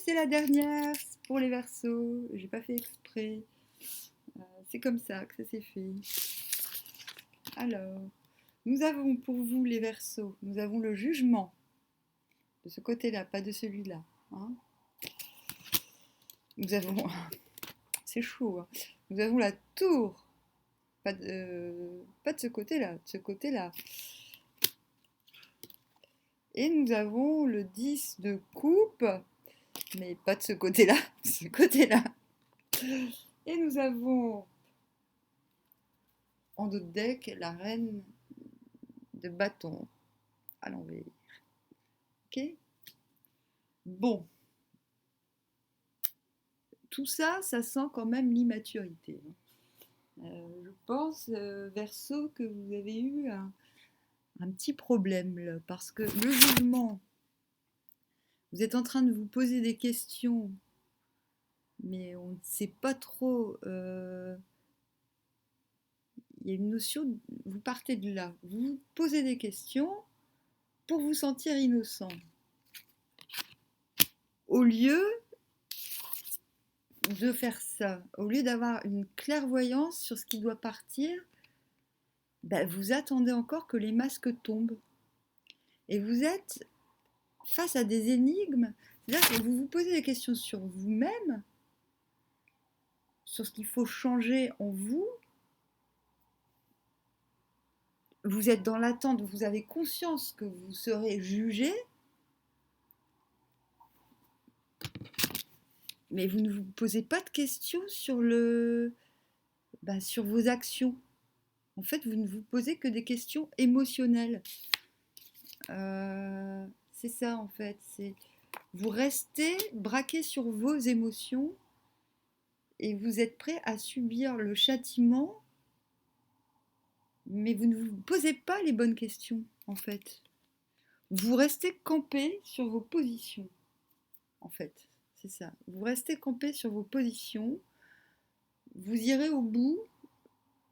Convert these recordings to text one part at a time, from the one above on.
c'est la dernière pour les Verseaux. J'ai pas fait exprès. C'est comme ça que ça s'est fait. Alors, nous avons pour vous les Verseaux, nous avons le jugement de ce côté-là, pas de celui-là. Hein. Nous avons, c'est chaud. Hein. Nous avons la tour, pas de ce côté-là, de ce côté-là. Et nous avons le 10 de coupe, mais pas de ce côté-là, de ce côté-là. Et nous avons en dos de deck la reine de bâton à l'envers. Ok. Bon. Tout ça, ça sent quand même l'immaturité. Je pense, Verseau, que vous avez eu un petit problème là, parce que le jugement, vous êtes en train de vous poser des questions, mais on ne sait pas trop. Il y a une notion, vous partez de là, vous vous posez des questions pour vous sentir innocent. Au lieu de faire ça, au lieu d'avoir une clairvoyance sur ce qui doit partir, ben vous attendez encore que les masques tombent. Et vous êtes face à des énigmes, c'est-à-dire que vous vous posez des questions sur vous-même, sur ce qu'il faut changer en vous. Vous êtes dans l'attente, vous avez conscience que vous serez jugé, mais vous ne vous posez pas de questions sur sur vos actions. En fait, vous ne vous posez que des questions émotionnelles. C'est ça, en fait. Vous restez braqué sur vos émotions et vous êtes prêt à subir le châtiment, mais vous ne vous posez pas les bonnes questions, en fait. Vous restez campé sur vos positions, en fait. C'est ça. Vous restez campé sur vos positions. Vous irez au bout.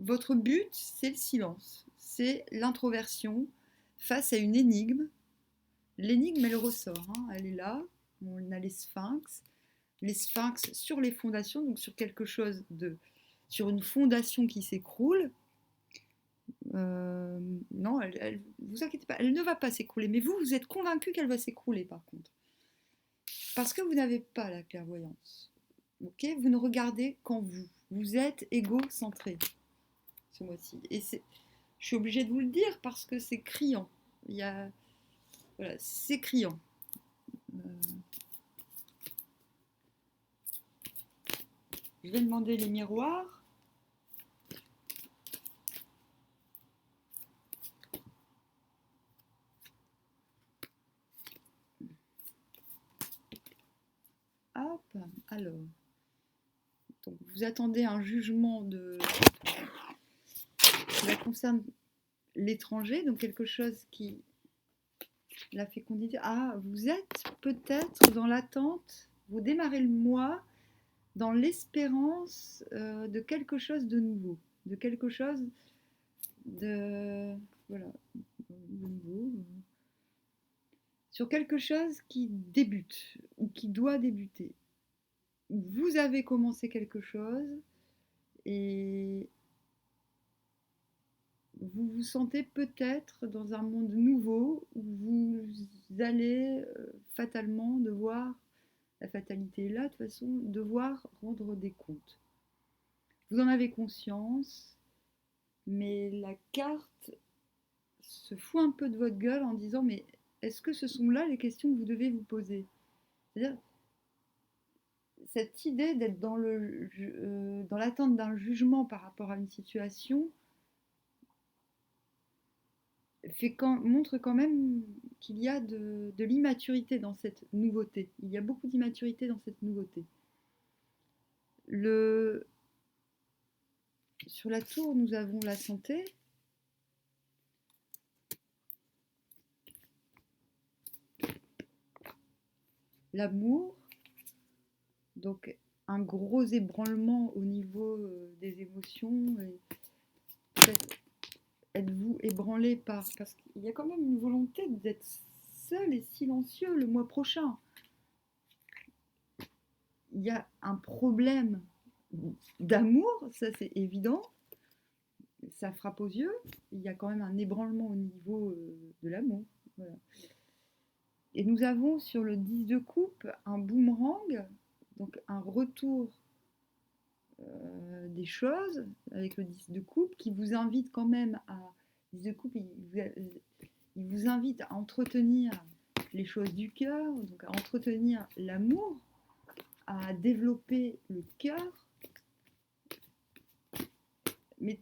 Votre but, c'est le silence. C'est l'introversion face à une énigme. L'énigme, elle ressort. Hein. Elle est là. On a les sphinx. Les sphinx sur les fondations, donc sur quelque chose de... sur une fondation qui s'écroule. Non, vous inquiétez pas, elle ne va pas s'écrouler. Mais vous, vous êtes convaincu qu'elle va s'écrouler, par contre. Parce que vous n'avez pas la clairvoyance. Ok, vous ne regardez qu'en vous. Vous êtes égocentré ce mois-ci. Et je suis obligée de vous le dire parce que c'est criant. Voilà, c'est criant. Je vais demander les miroirs. Hop, alors. Donc, vous attendez un jugement qui concerne l'étranger, donc quelque chose qui la fécondité. Ah, vous êtes peut-être dans l'attente, vous démarrez le mois dans l'espérance de quelque chose de nouveau, de quelque chose de voilà, de nouveau, sur quelque chose qui débute ou qui doit débuter. Vous avez commencé quelque chose et vous vous sentez peut-être dans un monde nouveau où vous allez fatalement devoir, la fatalité est là de toute façon, devoir rendre des comptes. Vous en avez conscience, mais la carte se fout un peu de votre gueule en disant mais est-ce que ce sont là les questions que vous devez vous poser? C'est-à-dire cette idée d'être dans l'attente d'un jugement par rapport à une situation montre quand même qu'il y a de l'immaturité dans cette nouveauté. Il y a beaucoup d'immaturité dans cette nouveauté. Sur la tour, nous avons la santé. L'amour. Donc un gros ébranlement au niveau des émotions. Peut-être êtes-vous ébranlé parce qu'il y a quand même une volonté d'être seul et silencieux le mois prochain. il y a un problème d'amour, ça c'est évident, ça frappe aux yeux, il y a quand même un ébranlement au niveau de l'amour. Voilà. Et nous avons sur le 10 de coupe un boomerang, donc un retour des choses avec le 10 de coupe qui vous invite quand même à... Le 10 de coupe, il vous invite à entretenir les choses du cœur, donc à entretenir l'amour, à développer le cœur, mais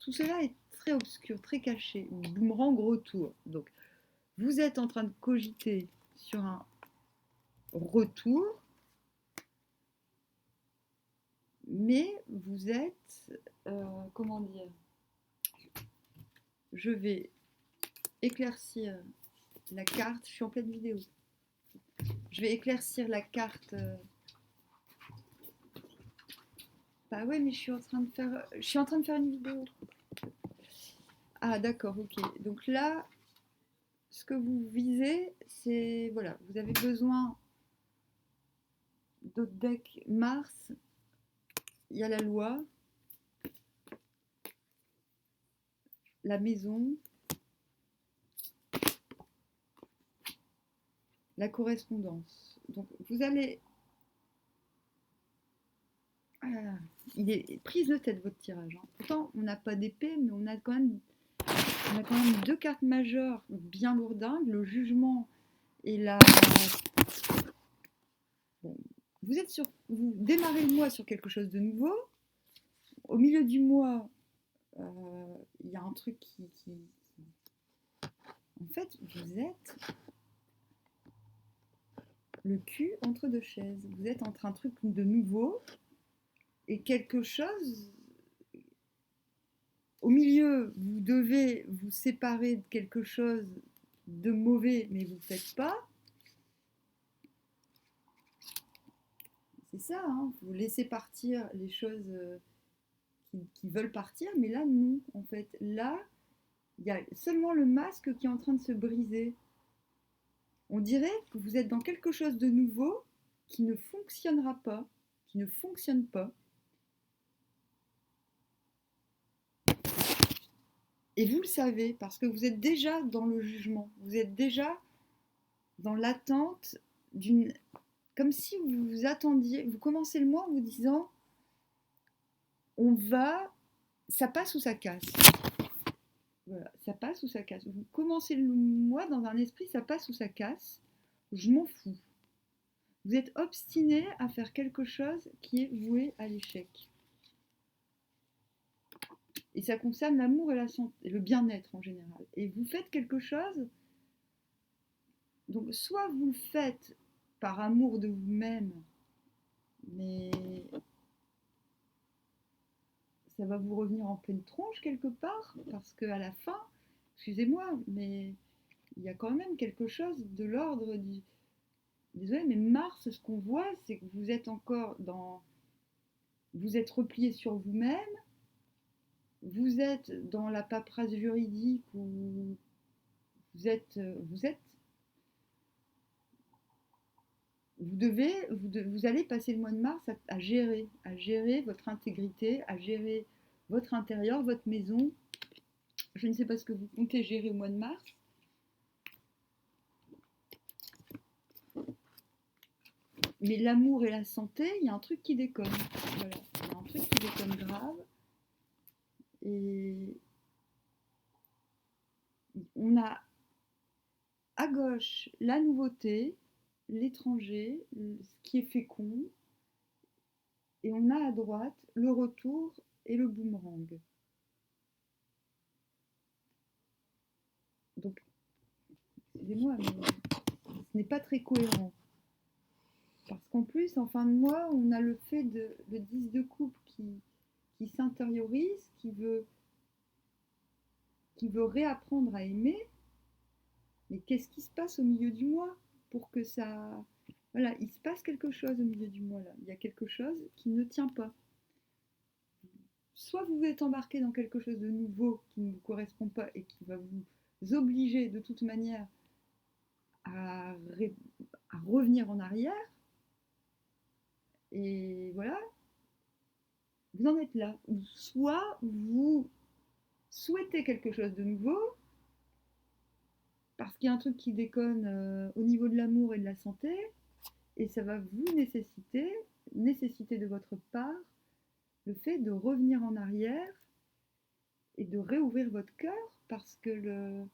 tout cela est très obscur, très caché. Boomerang retour. Donc, vous êtes en train de cogiter sur un retour, mais vous êtes, comment dire, je vais éclaircir la carte, je suis en pleine vidéo, je vais éclaircir la carte. Bah ouais, mais je suis en train de faire une vidéo. Ah d'accord, ok. Donc là, ce que vous visez, c'est, voilà, vous avez besoin d'autres decks Mars, il y a la loi, la maison, la correspondance. Donc vous allez... Ah, il est prise de tête votre tirage. Hein. Pourtant, on n'a pas d'épée, mais on a quand même deux cartes majeures bien lourdingues, le jugement et la... Bon, vous démarrez le mois sur quelque chose de nouveau. Au milieu du mois, il y a un truc En fait, vous êtes le cul entre deux chaises. Vous êtes entre un truc de nouveau et quelque chose. Au milieu, vous devez vous séparer de quelque chose de mauvais, mais vous ne le faites pas. C'est ça, hein, vous laissez partir les choses qui veulent partir, mais là, non, en fait. Là, il y a seulement le masque qui est en train de se briser. On dirait que vous êtes dans quelque chose de nouveau qui ne fonctionnera pas, qui ne fonctionne pas. Et vous le savez, parce que vous êtes déjà dans le jugement, vous êtes déjà dans l'attente d'une... Comme si vous vous attendiez, vous commencez le mois en vous disant, on va... Ça passe ou ça casse. Voilà, ça passe ou ça casse. Vous commencez le mois dans un esprit, ça passe ou ça casse. Je m'en fous. Vous êtes obstiné à faire quelque chose qui est voué à l'échec. Et ça concerne l'amour et la santé, et le bien-être en général. Et vous faites quelque chose, donc soit vous le faites par amour de vous-même, mais ça va vous revenir en pleine tronche quelque part, parce qu'à la fin, excusez-moi, mais il y a quand même quelque chose de l'ordre du... Désolé, mais Mars, ce qu'on voit, c'est que vous êtes encore dans... Vous êtes replié sur vous-même, vous êtes dans la paperasse juridique où vous êtes vous allez passer le mois de mars à gérer votre intégrité, à gérer votre intérieur, votre maison. Je ne sais pas ce que vous comptez gérer au mois de mars. Mais l'amour et la santé, il y a un truc qui déconne. Voilà, il y a un truc qui déconne grave. Et on a à gauche la nouveauté, l'étranger, ce qui est fécond. Et on a à droite le retour et le boomerang. Donc, excusez-moi, mais ce n'est pas très cohérent. Parce qu'en plus, en fin de mois, on a le fait de le 10 de coupe qui s'intériorise, qui veut réapprendre à aimer. Mais qu'est-ce qui se passe au milieu du mois pour que ça... Voilà, il se passe quelque chose au milieu du mois là. Il y a quelque chose qui ne tient pas. Soit vous êtes embarqué dans quelque chose de nouveau qui ne vous correspond pas et qui va vous obliger de toute manière à revenir en arrière, Et voilà, vous en êtes là. Ou soit vous souhaitez quelque chose de nouveau, parce qu'il y a un truc qui déconne au niveau de l'amour et de la santé, et ça va vous nécessiter de votre part le fait de revenir en arrière et de réouvrir votre cœur parce que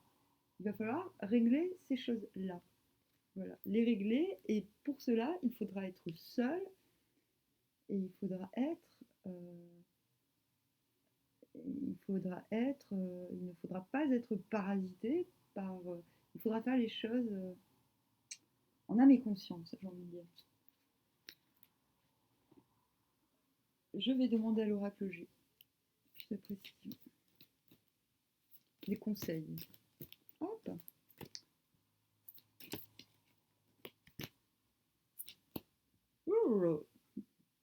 il va falloir régler ces choses-là. Voilà, les régler, et pour cela, il faudra être seul et il ne faudra pas être parasité par. Il faudra faire les choses en âme et conscience, j'ai envie de dire. Je vais demander à l'oracle G plus de précision, des conseils. Hop.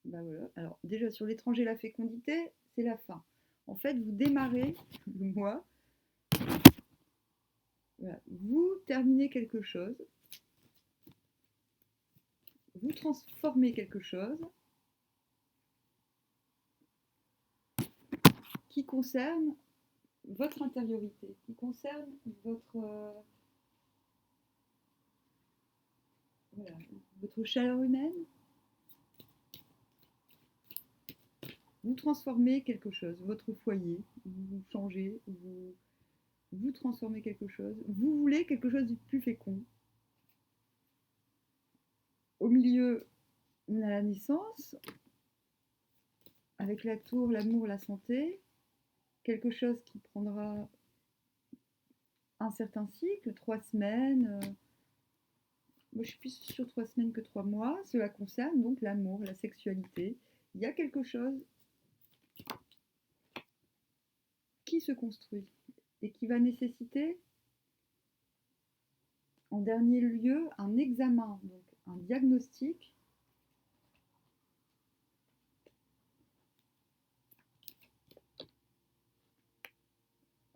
Ben voilà. Alors déjà sur l'étranger, la fécondité, c'est la fin. En fait, vous démarrez le mois, voilà, vous terminez quelque chose, vous transformez quelque chose qui concerne votre intériorité, qui concerne voilà, votre chaleur humaine. Vous transformez quelque chose, votre foyer, vous changez, vous transformez quelque chose, vous voulez quelque chose de plus fécond. Au milieu, on a la naissance, avec la tour, l'amour, la santé, quelque chose qui prendra un certain cycle, 3 semaines. Moi, je suis plus sur 3 semaines que 3 mois. Cela concerne donc l'amour, la sexualité. Il y a quelque chose qui se construit et qui va nécessiter, en dernier lieu, un examen, donc un diagnostic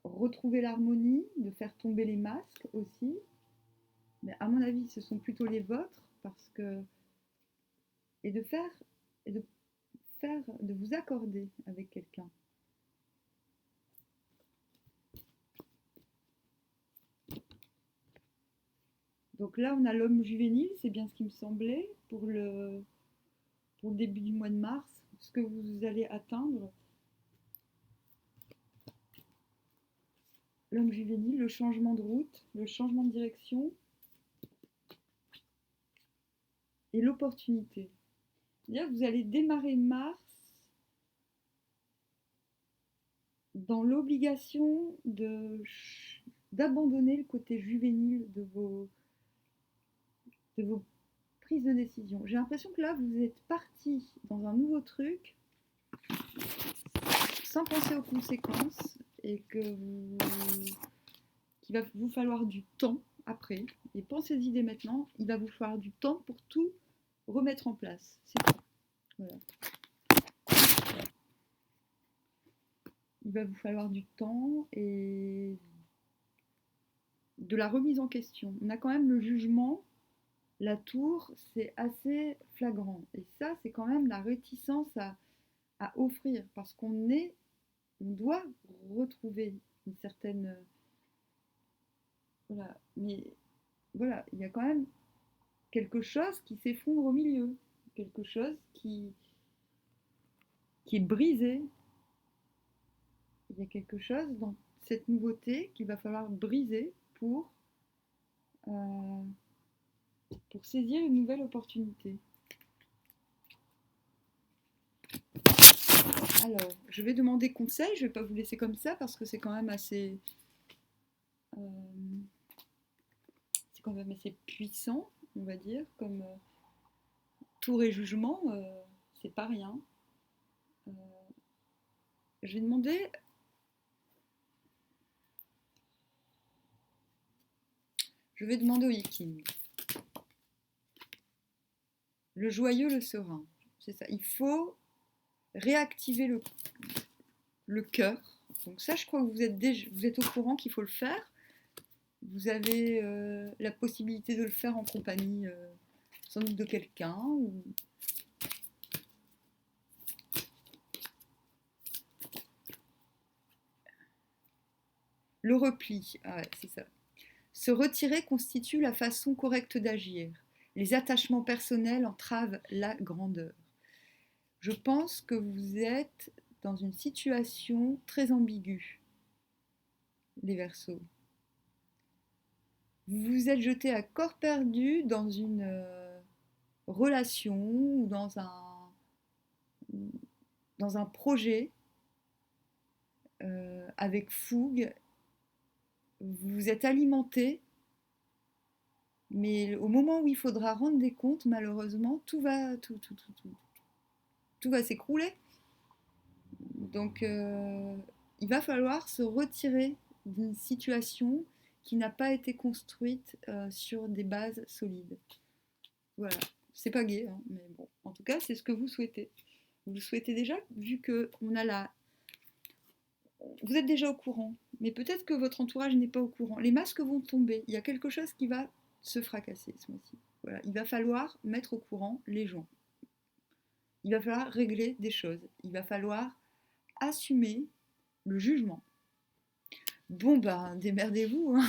retrouver l'harmonie, de faire tomber les masques aussi. Mais à mon avis, ce sont plutôt les vôtres, parce que et de faire et de vous accorder avec quelqu'un. Donc là, on a l'homme juvénile, c'est bien ce qui me semblait pour le début du mois de mars, ce que vous allez atteindre. L'homme juvénile, le changement de route, le changement de direction et l'opportunité. C'est-à-dire que vous allez démarrer mars dans l'obligation d'abandonner le côté juvénile de vos prises de décision. J'ai l'impression que là, vous êtes parti dans un nouveau truc sans penser aux conséquences et qu'il va vous falloir du temps après. Et pensez-y dès maintenant, il va vous falloir du temps pour tout remettre en place. C'est tout. Voilà. Il va vous falloir du temps et de la remise en question. On a quand même le jugement, la tour, c'est assez flagrant. Et ça, c'est quand même la réticence à offrir, parce on doit retrouver une certaine... Voilà, mais voilà, il y a quand même quelque chose qui s'effondre au milieu, quelque chose qui est brisé. Il y a quelque chose dans cette nouveauté qu'il va falloir briser euh, pour saisir une nouvelle opportunité. Alors, je vais demander conseil, je ne vais pas vous laisser comme ça parce que c'est quand même assez puissant, on va dire, comme tour et jugement, c'est pas rien. Je vais demander au Yiking. Le joyeux, le serein. C'est ça. Il faut réactiver le cœur. Donc ça, je crois que vous êtes au courant qu'il faut le faire. Vous avez la possibilité de le faire en compagnie sans doute de quelqu'un. Le repli, ah ouais, c'est ça. Se retirer constitue la façon correcte d'agir. Les attachements personnels entravent la grandeur. Je pense que vous êtes dans une situation très ambiguë, les Verseaux. Vous vous êtes jeté à corps perdu dans une relation ou dans un projet avec fougue. Vous vous êtes alimenté, mais au moment où il faudra rendre des comptes, malheureusement, tout va s'écrouler. Donc, il va falloir se retirer d'une situation qui n'a pas été construite sur des bases solides. Voilà, c'est pas gai, hein, mais bon, en tout cas, c'est ce que vous souhaitez. Vous le souhaitez déjà, vu que on a la... Vous êtes déjà au courant, mais peut-être que votre entourage n'est pas au courant. Les masques vont tomber, il y a quelque chose qui va se fracasser ce mois-ci. Voilà, il va falloir mettre au courant les gens. Il va falloir régler des choses. Il va falloir assumer le jugement. Bon, ben, démerdez-vous, hein.